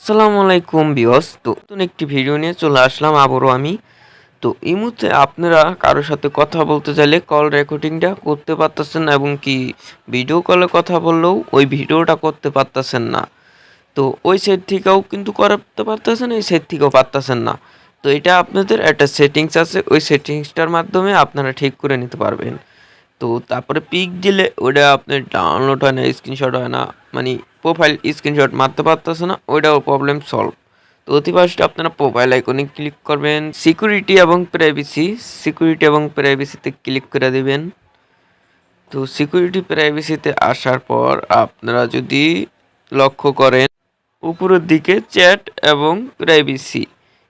আসসালামু আলাইকুম ভিউয়ার্স। তো নতুন একটি ভিডিও নিয়ে চলে আসলাম আবারও আমি। তো এই মুহূর্তে আপনারা কারো সাথে কথা বলতে চাইলে কল রেকর্ডিংটা করতে পারতেছেন না, এবং কি ভিডিও কলে কথা বললেও ওই ভিডিওটা করতে পারতেছেন না। তো ওই সাইড থেকেও কিন্তু করতে পারতেছেন, এই সাইড থেকেও পারতেছেন না। তো এটা আপনাদের একটা সেটিংস আছে, ওই সেটিংসটার মাধ্যমে আপনারা ঠিক করে নিতে পারবেন। তো তারপরে পিক দিলে ওটা আপনার ডাউনলোড হয় না, স্ক্রিনশট হয় না, মানে প্রোফাইল স্ক্রিনশট মারতে পারতেছে না, ওইটাও প্রবলেম সলভ। তো অতি ফার্স্ট আপনারা প্রোফাইল আইকনে ক্লিক করবেন, সিকিউরিটি এবং প্রাইভেসিতে ক্লিক করে দিবেন। তো সিকিউরিটি প্রাইভেসিতে আসার পর আপনারা যদি লক্ষ্য করেন উপরের দিকে চ্যাট এবং প্রাইভেসি,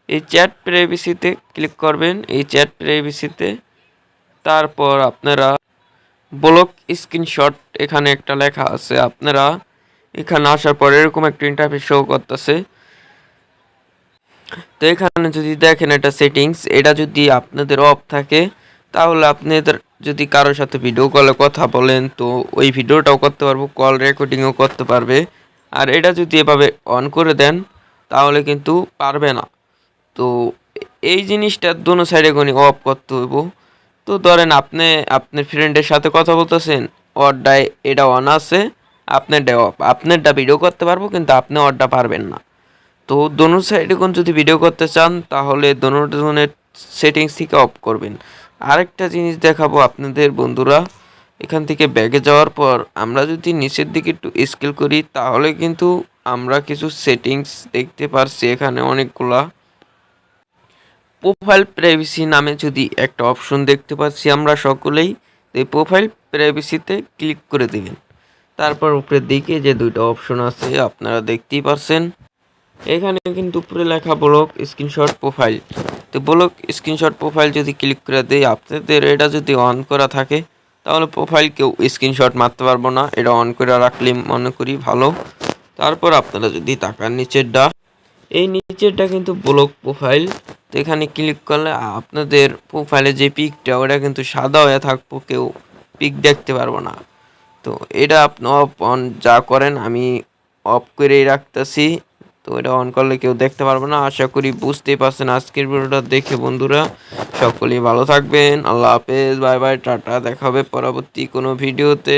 এই চ্যাট প্রাইভেসিতে ক্লিক করবেন। এই চ্যাট প্রাইভেসিতে তারপর আপনারা ব্লক স্ক্রিনশট এখানে একটা লেখা আছে, আপনারা এখানে আসার পর এরকম একটা ইন্টারফেস শো করতেছে। তো এখানে যদি দেখেন এটা সেটিংস, এটা যদি আপনাদের অফ থাকে তাহলে আপনাদের যদি কারোর সাথে ভিডিও কলে কথা বলেন তো ওই ভিডিওটাও করতে পারবো, কল রেকর্ডিংও করতে পারবে। আর এটা যদি এভাবে অন করে দেন তাহলে কিন্তু পারবে না। তো এই জিনিসটা দোনো সাইডে কোনি অফ করতে হইব। তো ধরেন আপনি আপনার ফ্রেন্ডের সাথে কথা বলতেছেন, ওরটায় এটা অন আছে, আপনারটা অফ, আপনারটা ভিডিও করতে পারবো কিন্তু আপনি ওরটা পারবেন না। তো দোনো সাইডে কোন যদি ভিডিও করতে চান তাহলে দোনো জনের সেটিংস থেকে অফ করবেন। আরেকটা জিনিস দেখাবো আপনাদের বন্ধুরা, এখান থেকে ব্যাগে যাওয়ার পর আমরা যদি নিচের দিকে একটু স্কেল করি তাহলে কিন্তু আমরা কিছু সেটিংস দেখতে পারছি। এখানে অনেকগুলা প্রোফাইল প্রাইভেসি নামে যদি একটা অপশন দেখতে পাচ্ছি আমরা সকলেই। এই প্রোফাইল প্রাইভেসিতে ক্লিক করে দিবেন। তারপর উপরের দিকে যে দুইটা অপশন আছে আপনারা দেখতেই পারছেন, এখানে কিন্তু উপরে লেখা ব্লক স্ক্রিনশট প্রোফাইল। তো ব্লক স্ক্রিনশট প্রোফাইল যদি ক্লিক করে দেই, আপনাদের এটা যদি অন করা থাকে তাহলে প্রোফাইল কেউ স্ক্রিনশট মারতে পারবো না, এটা অন করে রাখলে মনে করি ভালো। তারপর আপনারা যদি তাকান নিচেরটা, এই নিচেরটা কিন্তু ব্লক প্রোফাইল। তো এখানে ক্লিক করলে আপনাদের প্রোফাইলে যে পিকটা ওটা কিন্তু সাদা হয়ে থাকবো, কেউ পিক দেখতে পারবো না। তো এটা আপনি অফ অন যা করেন আমি অফ করেই রাখতেছি। তো এটা অন করলে কেউ দেখতে পারবে না। আশা করি বুঝতেই পারছেন আজকের ভিডিওটা দেখে বন্ধুরা। সকলেই ভালো থাকবেন, আল্লাহ হাফেজ, বাই বাই, টাটা, দেখা হবে পরবর্তী কোনো ভিডিওতে।